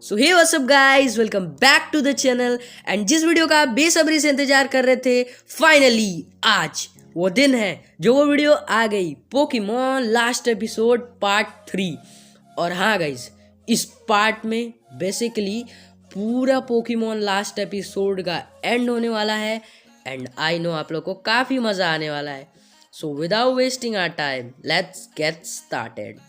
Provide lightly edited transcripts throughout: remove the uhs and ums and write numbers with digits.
So hey what's up guys, welcome back to the channel. And जिस video का आप बेसब्री से इंतजार कर रहे थे, फाइनली आज वो दिन है जो वो वीडियो आ गई, पोकेमॉन लास्ट एपिसोड पार्ट 3। और हाँ गाइस, इस पार्ट में बेसिकली पूरा पोकेमॉन लास्ट एपिसोड का एंड होने वाला है। एंड आई नो आप लोग को काफ़ी मज़ा आने वाला है। So without wasting our time, let's get started.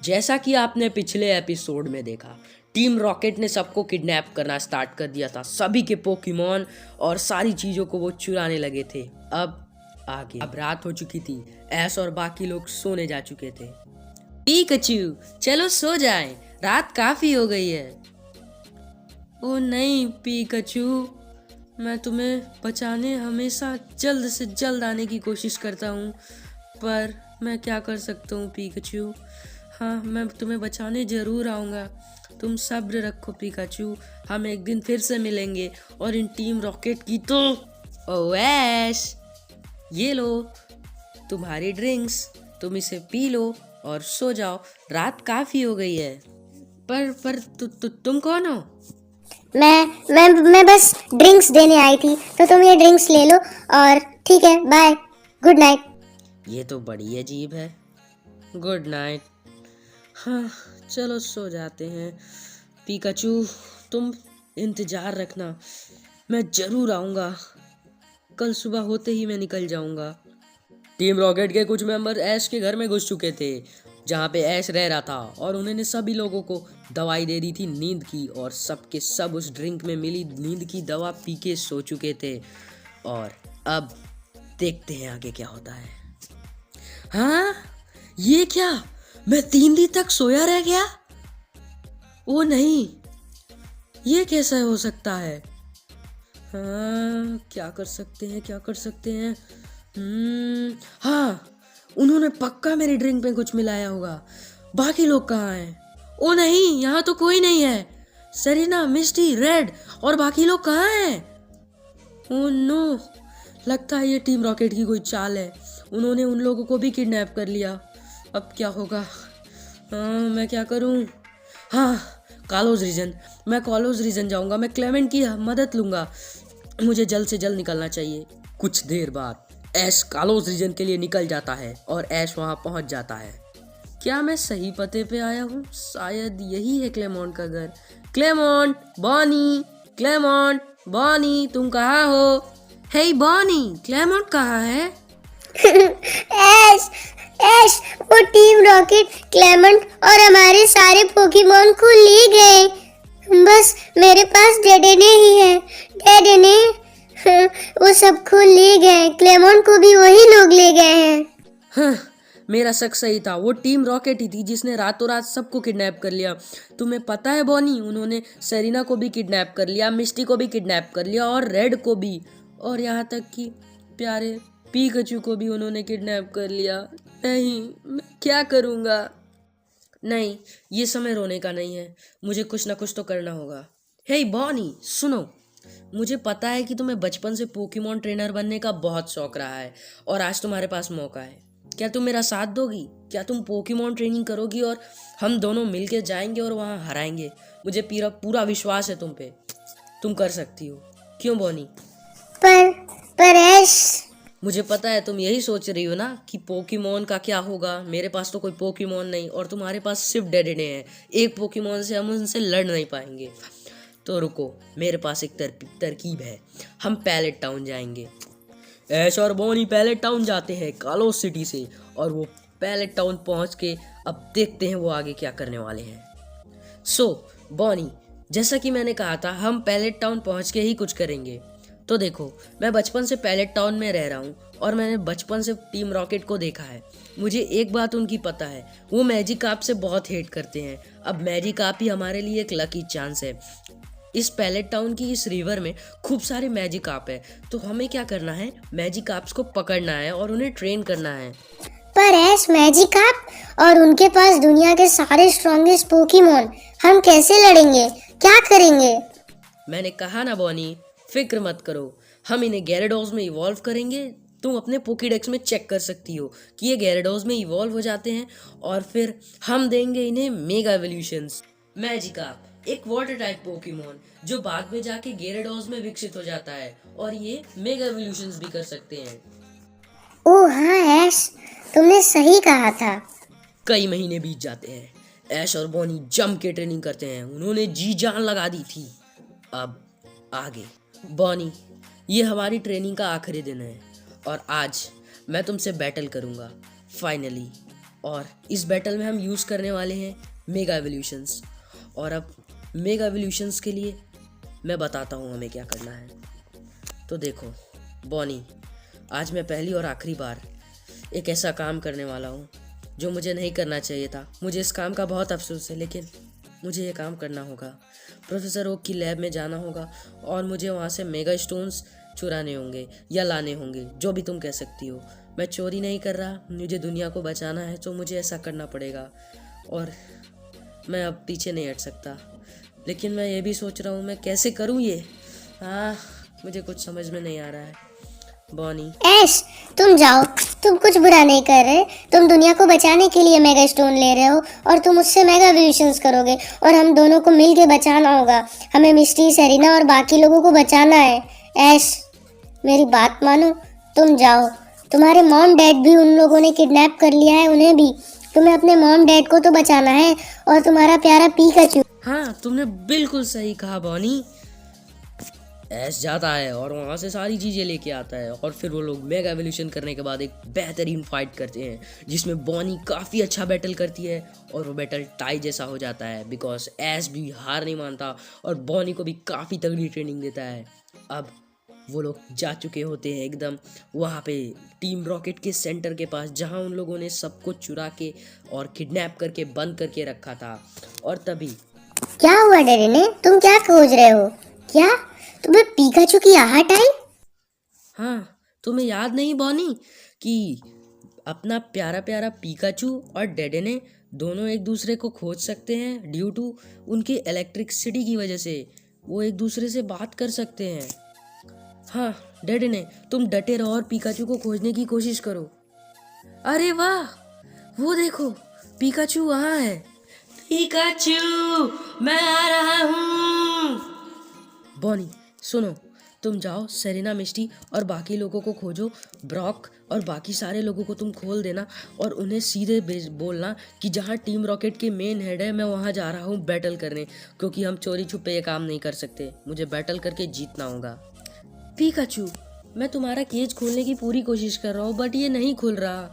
जैसा कि आपने पिछले एपिसोड में देखा, टीम रॉकेट ने सबको किडनैप करना स्टार्ट कर दिया था। सभी के पोकेमॉन और सारी चीज़ों को वो चुराने लगे थे। अब रात हो चुकी थी। ऐश और बाकी लोग सोने जा चुके थे। पीकाचू, चलो सो जाएं, रात काफ़ी हो गई है। ओ नहीं पीकाचू, मैं तुम्हें बचाने हमेशा जल्द से जल्द आने की कोशिश करता हूँ, पर मैं क्या कर सकता हूँ पीकाचू। हाँ, मैं तुम्हें बचाने ज़रूर आऊँगा। तुम सब्र रखो पीकाचू, हम एक दिन फिर से मिलेंगे। और इन टीम रॉकेट की तो ओ ऐश, ये लो तुम्हारी ड्रिंक्स, तुम इसे पी लो और सो जाओ, रात काफ़ी हो गई है। पर तुम कौन हो? मैं बस ड्रिंक्स देने आई थी, तो तुम ये ड्रिंक्स ले लो और ठीक है, बाय, गुड नाइट। ये तो बड़ी अजीब है। Good night. हाँ, चलो सो जाते हैं। पीकाचू, तुम इंतज़ार रखना, मैं ज़रूर आऊँगा। कल सुबह होते ही मैं निकल जाऊँगा। टीम रॉकेट के कुछ मेंबर ऐश के घर में घुस चुके थे, जहाँ पे ऐश रह रहा था, और उन्होंने सभी लोगों को दवाई दे दी थी नींद की, और सबके सब उस ड्रिंक में मिली नींद की दवा पी के सो चुके थे। और अब देखते हैं आगे क्या होता है। हाँ, ये क्या, मैं 3 दिन तक सोया रह गया? ओ नहीं, ये कैसा हो सकता है? हाँ, क्या कर सकते हैं? हाँ, उन्होंने पक्का मेरी ड्रिंक में कुछ मिलाया होगा। बाकी लोग कहाँ हैं? ओ नहीं, यहाँ तो कोई नहीं है। सेरेना, मिस्टी, रेड और बाकी लोग कहाँ हैं? ओ नो, लगता है ये टीम रॉकेट की कोई चाल है। उन्होंने उन लोगों को भी किडनैप कर लिया। अब क्या होगा? मैं क्या करूं? हाँ, मैं कॉलोज रीजन जाऊंगा। मैं क्लेमेंट की मदद लूंगा। मुझे जल्द से जल्द निकलना चाहिए। कुछ देर बाद ऐश कालोज रीजन के लिए निकल जाता है और ऐश वहां पहुंच जाता है। क्या मैं सही पते पे आया हूँ? शायद यही है क्लेमोंट का घर। क्लेमोंट, बॉनी, तुम कहाँ हो? हे बॉनी, क्लेमोंट कहाँ है? ऐश ऐश, वो टीम रॉकेट क्लेमेंट और हमारे सारे पोकेमॉन को ले गए। बस मेरे पास डेडेने ही है। डेडेने वो सबको ले गए। क्लेमेंट को भी वही लोग ले गए हैं। हाँ, मेरा शक सही था। वो टीम रॉकेट ही थी जिसने रातों रात सबको किडनैप कर लिया। तुम्हें पता है बॉनी, उन्होंने सेरेना को भी किडनैप कर लिया, मिस्टी को भी किडनैप कर लिया और रेड को भी, और यहाँ तक कि प्यारे पीकाचू को भी उन्होंने किडनैप कर लिया। नहीं, मैं क्या करूँगा? नहीं, ये समय रोने का नहीं है। मुझे कुछ ना कुछ तो करना होगा। हे बॉनी, सुनो, मुझे पता है कि तुम्हें बचपन से पोकेमॉन ट्रेनर बनने का बहुत शौक रहा है, और आज तुम्हारे पास मौका है। क्या तुम मेरा साथ दोगी? क्या तुम पोकेमॉन ट्रेनिंग करोगी और हम दोनों मिलके जाएंगे और वहाँ हराएंगे? मुझे पूरा विश्वास है तुम पे। तुम कर सकती हो। क्यों बॉनी? पर ऐश, मुझे पता है तुम यही सोच रही हो ना कि पोकेमॉन का क्या होगा। मेरे पास तो कोई पोकेमॉन नहीं, और तुम्हारे पास सिर्फ डेडेने हैं। एक पोकेमॉन से हम उनसे लड़ नहीं पाएंगे। तो रुको, मेरे पास एक तरकीब है। हम पैलेट टाउन जाएंगे। ऐश और बॉनी पैलेट टाउन जाते हैं कालोस सिटी से, और वो पैलेट टाउन पहुंच के अब देखते हैं वो आगे क्या करने वाले हैं। बॉनी, जैसा कि मैंने कहा था, हम पैलेट टाउन पहुंच के ही कुछ करेंगे। तो देखो, मैं बचपन से पैलेट टाउन में रह रहा हूँ, और मैंने बचपन से टीम रॉकेट को देखा है। मुझे एक बात उनकी पता है, वो मैजिकार्प से बहुत हेट करते हैं। अब मैजिकार्प ही हमारे लिए एक लकी चांस है। इस पैलेट टाउन की इस रिवर में खूब सारे मैजिकार्प है, तो हमें क्या करना है? मैजिकार्प्स को पकड़ना है और उन्हें ट्रेन करना है। पर ऐश, मैजिकार्प और उनके पास दुनिया के सारे स्ट्रॉन्गेस्ट पोकेमॉन, हम कैसे लड़ेंगे? क्या करेंगे? मैंने कहा ना बॉनी, फिक्र मत करो, हम इन्हें गैराडोस में इवॉल्व करेंगे, तुम अपने पोकेडेक्स में चेक कर सकती हो कि ये gyarados में इवॉल्व हो जाते हैं और फिर हम देंगे इन्हें मेगा एवोल्यूशंस। मैजिकार्प एक वाटर टाइप पोकेमोन जो बाद में जाके gyarados में विकसित हो जाता है और ये मेगा एवोल्यूशंस भी कर सकते हैं। ओह हाँ ऐश, तुमने सही कहा था। कई महीने बीत जाते हैं, ऐश और बॉनी जम के ट्रेनिंग करते हैं। उन्होंने जी जान लगा दी थी। अब आगे बॉनी, ये हमारी ट्रेनिंग का आखिरी दिन है और आज मैं तुमसे बैटल करूंगा फाइनली। और इस बैटल में हम यूज़ करने वाले हैं मेगा एवोल्यूशंस। और अब मेगा एवोल्यूशंस के लिए मैं बताता हूँ हमें क्या करना है। तो देखो बॉनी, आज मैं पहली और आखिरी बार एक ऐसा काम करने वाला हूँ जो मुझे नहीं करना चाहिए था। मुझे इस काम का बहुत अफसोस है, लेकिन मुझे ये काम करना होगा। प्रोफेसर ओक की लैब में जाना होगा और मुझे वहाँ से मेगा स्टोन्स चुराने होंगे या लाने होंगे, जो भी तुम कह सकती हो। मैं चोरी नहीं कर रहा, मुझे दुनिया को बचाना है तो मुझे ऐसा करना पड़ेगा और मैं अब पीछे नहीं हट सकता। लेकिन मैं ये भी सोच रहा हूँ मैं कैसे करूँ ये। मुझे कुछ समझ में नहीं आ रहा है। बॉनी, ऐश तुम जाओ, तुम कुछ बुरा नहीं कर रहे। तुम दुनिया को बचाने के लिए मेगा स्टोन ले रहे हो और तुम उससे मेगा एवोल्यूशंस करोगे और हम दोनों को मिलके बचाना होगा। हमें मिस्टी, सेरेना और बाकी लोगों को बचाना है। ऐश मेरी बात मानो, तुम जाओ। तुम्हारे मॉम डैड भी उन लोगों ने किडनैप कर लिया है, उन्हें भी। तुम्हें अपने मॉम डैड को तो बचाना है और तुम्हारा प्यारा पीकाचू। हाँ तुमने बिल्कुल सही कहा बॉनी। ऐश जाता है और वहाँ से सारी चीज़ें लेके आता है और फिर वो लोग मेगा एवोल्यूशन करने के बाद एक बेहतरीन फाइट करते हैं जिसमें बॉनी काफ़ी अच्छा बैटल करती है और वो बैटल टाई जैसा हो जाता है बिकॉज ऐश भी हार नहीं मानता और बॉनी को भी काफ़ी तगड़ी ट्रेनिंग देता है। अब वो लोग जा चुके होते हैं एकदम वहाँ पे टीम रॉकेट के सेंटर के पास, जहाँ उन लोगों ने सब कुछ चुरा के और किडनैप करके बंद करके रखा था। और तभी क्या हुआ डेरेने, तुम क्या खोज रहे हो? क्या तुम्हें पीकाचू की आहट आई? हाँ, तुम्हें याद नहीं बॉनी कि अपना प्यारा प्यारा पीकाचू और डेडेने दोनों एक दूसरे को खोज सकते हैं ड्यू टू उनकी इलेक्ट्रिसिटी की वजह से। वो एक दूसरे से बात कर सकते हैं। हाँ डेडेने, तुम डटे रहो और पीकाचू को खोजने की कोशिश करो। अरे वाह, वो देखो पीकाचू वहाँ है। पीकाचू मैं आ रहा हूँ। बॉनी सुनो, तुम जाओ सेरेना, मिस्टी और बाकी लोगों को खोजो। ब्रॉक और बाकी सारे लोगों को तुम खोल देना और उन्हें सीधे बोलना कि जहाँ टीम रॉकेट के मेन हेड है मैं वहाँ जा रहा हूँ बैटल करने, क्योंकि हम चोरी छुपे ये काम नहीं कर सकते। मुझे बैटल करके जीतना होगा। पीकाचू, मैं तुम्हारा केज खोलने की पूरी कोशिश कर रहा हूँ बट ये नहीं खुल रहा।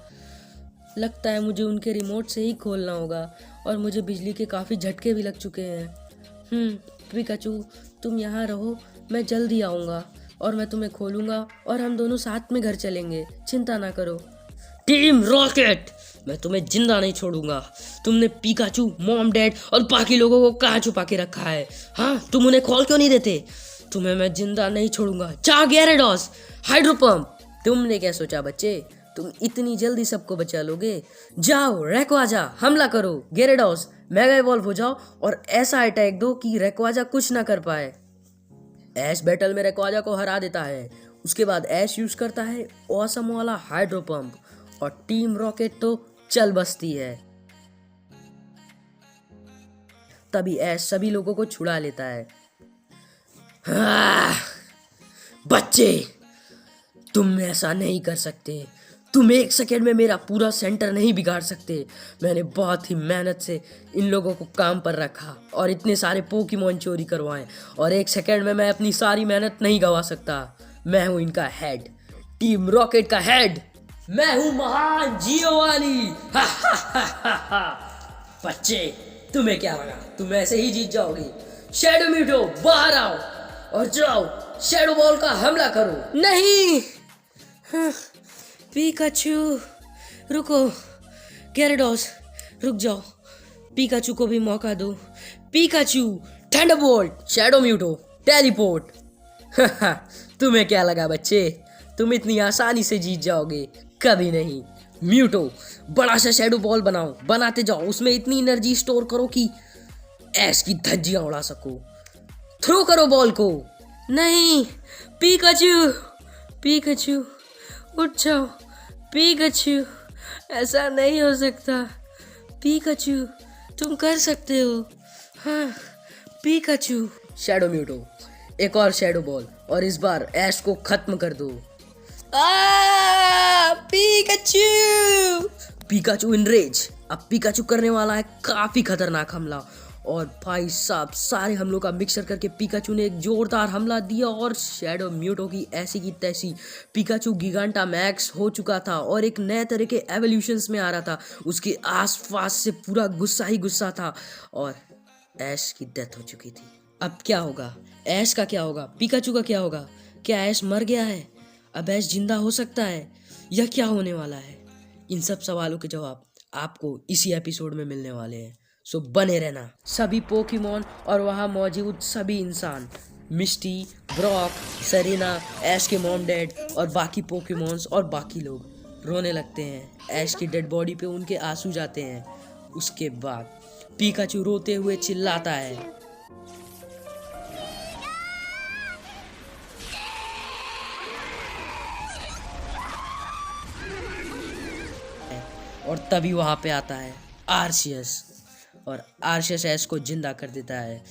लगता है मुझे उनके रिमोट से ही खोलना होगा और मुझे बिजली के काफ़ी झटके भी लग चुके हैं। पीकाचू तुम यहाँ रहो, मैं जल्दी आऊँगा और मैं तुम्हें खोलूँगा और हम दोनों साथ में घर चलेंगे, चिंता ना करो। टीम रॉकेट, मैं तुम्हें जिंदा नहीं छोड़ूंगा। तुमने पीकाचू, मॉम डैड और बाकी लोगों को कहाँ छुपा के रखा है? हाँ, तुम उन्हें खोल क्यों नहीं देते? तुम्हें मैं जिंदा नहीं छोड़ूंगा। जा gyarados, हाइड्रो पंप। तुमने क्या सोचा बच्चे, तुम इतनी जल्दी सबको बचा लोगे? जाओ रेक्वाजा, हमला करो। gyarados मेगा इवॉल्व हो जाओ और ऐसा अटैक दो कि रेक्वाजा कुछ ना कर पाए। ऐश बैटल में रेक्वाजा को हरा देता है। उसके बाद ऐश यूज करता है ऑसम वाला हाइड्रो पंप और टीम रॉकेट तो चल बसती है। तभी ऐश सभी लोगों को छुड़ा लेता है। बच्चे, तुम ऐसा नहीं कर सकते। तुम एक सेकेंड में मेरा पूरा सेंटर नहीं बिगाड़ सकते। मैंने बहुत ही मेहनत से इन लोगों को काम पर रखा और इतने सारे पोकेमॉन चोरी करवाए और एक सेकेंड में मैं अपनी सारी मेहनत नहीं गवा सकता। मैं हूं इनका हेड, टीम रॉकेट का हेड। मैं हूं महान जियोवानी। बच्चे, तुम्हें क्या लगा तुम ऐसे ही जीत जाओगे? शैडो म्यूटो बाहर आओ और जाओ शैडो बॉल का हमला करो। नहीं, पीकाचू रुको। gyarados रुक जाओ, पीकाचू को भी मौका दो। Pikachu, thunderbolt, shadow Mewtwo, teleport. तुम्हें क्या लगा बच्चे, तुम इतनी आसानी से जीत जाओगे? कभी नहीं। म्यूटो, बड़ा सा शैडो बॉल बनाओ, बनाते जाओ, उसमें इतनी एनर्जी स्टोर करो कि ऐश की धज्जियां उड़ा सको। थ्रो करो बॉल को। नहीं पीकाचू, पीकाचू उठ जाओ पिकाचू, ऐसा नहीं हो सकता। पिकाचू तुम कर सकते हो। हाँ पिकाचू। शैडो म्यूटो, एक और शैडो बॉल और इस बार ऐश को खत्म कर दो। पिकाचू। पिकाचू इन रेज। अब पिकाचू करने वाला है काफी खतरनाक हमला और भाई साहब सारे हमलों का मिक्सर करके पिकाचू ने एक जोरदार हमला दिया और शैडो म्यूटो की ऐसी की तैसी। पिकाचू गिगांटा मैक्स हो चुका था और एक नए तरह के एवोल्यूशंस में आ रहा था। उसके आसपास से पूरा गुस्सा ही गुस्सा था और ऐश की डेथ हो चुकी थी। अब क्या होगा? ऐश का क्या होगा? पिकाचू का क्या होगा? क्या ऐश मर गया है? अब ऐश जिंदा हो सकता है या क्या होने वाला है? इन सब सवालों के जवाब आपको इसी एपिसोड में मिलने वाले हैं, सो बने रहना। सभी पोकेमॉन और वहाँ मौजूद सभी इंसान, मिस्टी, ब्रॉक, सेरेना, ऐश के मॉम डैड और बाकी पोकेमॉन्स और बाकी लोग रोने लगते हैं। ऐश की डेड बॉडी पे उनके आंसू जाते हैं। उसके बाद पिकाचू रोते हुए चिल्लाता है। और तभी वहां पे आता है आर्शियस और आर्शियस ऐश को जिंदा कर देता है।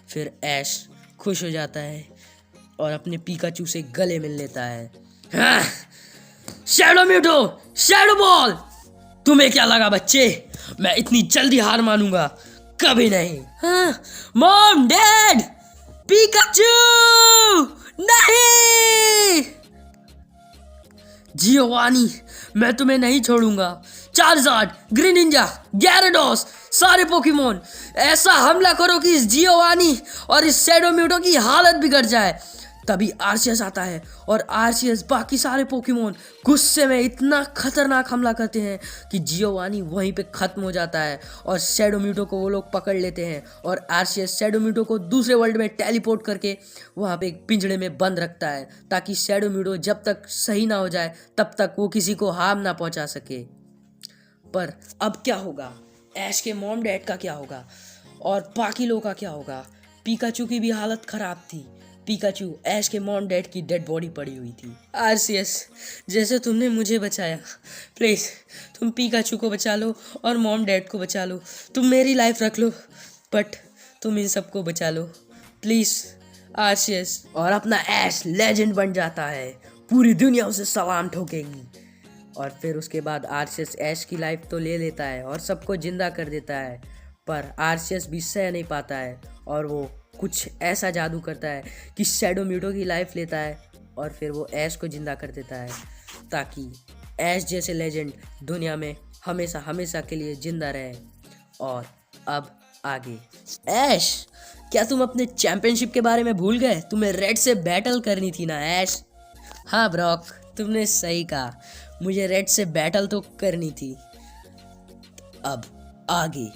फिर ऐश खुश हो जाता है और अपने पिकाचू से गले मिल लेता है। हाँ! शैडो म्यूटो, शैडो बॉल, तुम्हें क्या लगा बच्चे, मैं इतनी जल्दी हार मानूंगा? कभी नहीं। हाँ, मॉम, डैड, पिकाचू, नहीं! जियोवानी, मैं तुम्हें नहीं छोड़ूंगा। चार्जार्ड, ग्रीनिंजा, gyarados, सारे पोकेमोन ऐसा हमला करो कि इस जियोवानी और इस शैडो म्यूटो की हालत बिगड़ जाए। तभी आर्शियस आता है और आर्शियस बाकी सारे पोकेमोन गुस्से में इतना खतरनाक हमला करते हैं कि जियोवानी वहीं पे खत्म हो जाता है और शैडो म्यूटो को वो लोग पकड़ लेते हैं और आर्शियस शैडो म्यूटो को दूसरे वर्ल्ड में टेलीपोर्ट करके वहाँ पे एक पिंजड़े में बंद रखता है ताकि शैडो म्यूटो जब तक सही ना हो जाए तब तक वो किसी को हार्म ना पहुँचा सके। पर अब क्या होगा? ऐश के मॉम डैड का क्या होगा और बाकी लोगों का क्या होगा? पिकाचू की भी हालत खराब थी। पिकाचू ऐश के मॉम डैड की डेड बॉडी पड़ी हुई थी। आरसीएस, जैसे तुमने मुझे बचाया, प्लीज तुम पिकाचू को बचा लो और मॉम डैड को बचा लो। तुम मेरी लाइफ रख लो बट तुम इन सबको बचा लो प्लीज आरसीएस। और अपना ऐश लेजेंड बन जाता है, पूरी दुनिया उसे सलाम ठोकेगी। और फिर उसके बाद आर्शियस ऐश की लाइफ तो ले लेता है और सबको जिंदा कर देता है, पर आर्शियस भी सह नहीं पाता है और वो कुछ ऐसा जादू करता है कि शैडो म्यूटो की लाइफ लेता है और फिर वो ऐश को जिंदा कर देता है ताकि ऐश जैसे लेजेंड दुनिया में हमेशा हमेशा के लिए जिंदा रहे। और अब आगे, ऐश क्या तुम अपने चैंपियनशिप के बारे में भूल गए? तुम्हें रेड से बैटल करनी थी ना ऐश? हाँ ब्रॉक, तुमने सही कहा, मुझे रेड से बैटल तो करनी थी। अब आगे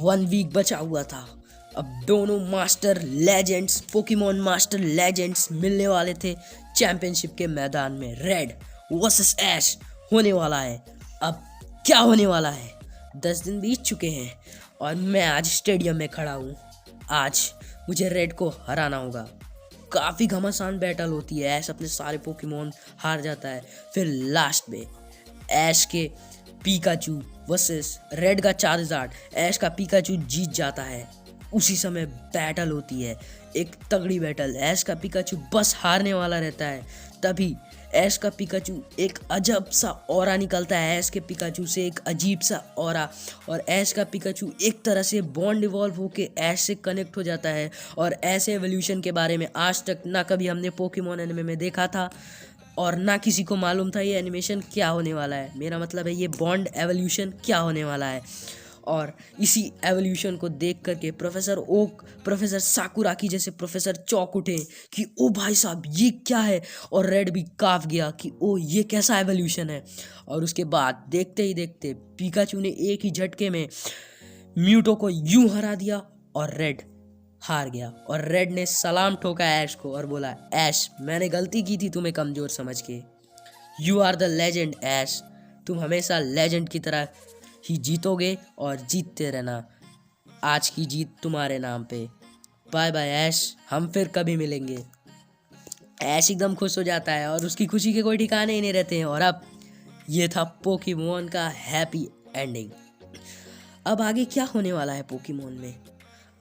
1 वीक बचा हुआ था। अब दोनों master legends, Pokemon master legends मिलने वाले थे चैंपियनशिप के मैदान में। रेड वर्सेस ऐश होने वाला है। अब क्या होने वाला है? 10 दिन बीत चुके हैं और मैं आज स्टेडियम में खड़ा हूँ। आज मुझे रेड को हराना होगा। काफ़ी घमासान बैटल होती है, ऐश अपने सारे पोकेमॉन हार जाता है। फिर लास्ट में ऐश के पिकाचू वर्सेस रेड का चार्जार्ड, ऐश का पिकाचू जीत जाता है। उसी समय बैटल होती है, एक तगड़ी बैटल। ऐश का पिकाचू बस हारने वाला रहता है, तभी ऐश का पिकाचू एक अजब सा ऑरा निकलता है। ऐश के पिकाचू से एक अजीब सा ऑरा और ऐश का पिकाचू एक तरह से बॉन्ड इवॉल्व होके ऐश से कनेक्ट हो जाता है। और ऐसे एवोल्यूशन के बारे में आज तक ना कभी हमने पोकेमॉन एनिमे में देखा था और ना किसी को मालूम था ये एनिमेशन क्या होने वाला है। मेरा मतलब है ये बॉन्ड एवोल्यूशन क्या होने वाला है। और इसी एवोल्यूशन को देख करके प्रोफेसर ओक, प्रोफेसर साकुराकी जैसे प्रोफेसर चौंक उठे कि ओ भाई साहब ये क्या है, और रेड भी काँप गया कि ओ ये कैसा एवोल्यूशन है। और उसके बाद देखते ही देखते पिकाचू ने एक ही झटके में म्यूटो को यूं हरा दिया और रेड हार गया। और रेड ने सलाम ठोका ऐश को और बोला, ऐश मैंने गलती की थी तुम्हें कमज़ोर समझ के। यू आर द लेजेंड ऐश, तुम हमेशा लेजेंड की तरह ही जीतोगे और जीतते रहना। आज की जीत तुम्हारे नाम पे। बाय बाय ऐश, हम फिर कभी मिलेंगे। ऐश एकदम खुश हो जाता है और उसकी खुशी के कोई ठिकाने ही नहीं रहते हैं। और अब ये था पोकेमोन का हैप्पी एंडिंग। अब आगे क्या होने वाला है पोकेमोन में?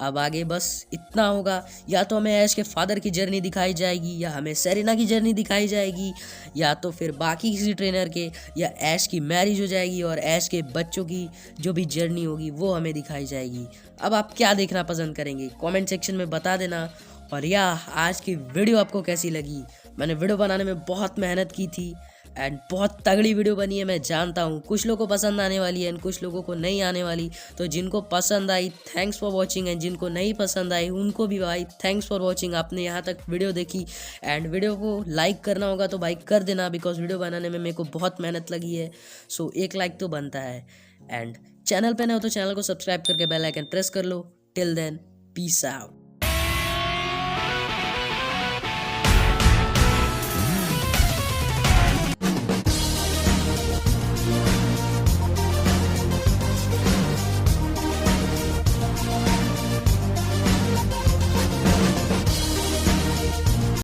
अब आगे बस इतना होगा, या तो हमें ऐश के फादर की जर्नी दिखाई जाएगी, या हमें सेरेना की जर्नी दिखाई जाएगी, या तो फिर बाकी किसी ट्रेनर के, या ऐश की मैरिज हो जाएगी और ऐश के बच्चों की जो भी जर्नी होगी वो हमें दिखाई जाएगी। अब आप क्या देखना पसंद करेंगे कमेंट सेक्शन में बता देना। और या आज की वीडियो आपको कैसी लगी? मैंने वीडियो बनाने में बहुत मेहनत की थी एंड बहुत तगड़ी वीडियो बनी है। मैं जानता हूँ कुछ लोगों को पसंद आने वाली है एंड कुछ लोगों को नहीं आने वाली। तो जिनको पसंद I thanks for watching, and जिनको नहीं पसंद आई उनको भी भाई थैंक्स फॉर वॉचिंग। आपने यहाँ तक वीडियो देखी एंड वीडियो को लाइक करना होगा तो भाई कर देना, बिकॉज वीडियो बनाने में मेरे को बहुत मेहनत लगी है। सो एक लाइक तो बनता है। एंड चैनल पे नए हो तो चैनल को सब्सक्राइब करके बेल आइकन प्रेस कर लो। Till then peace out.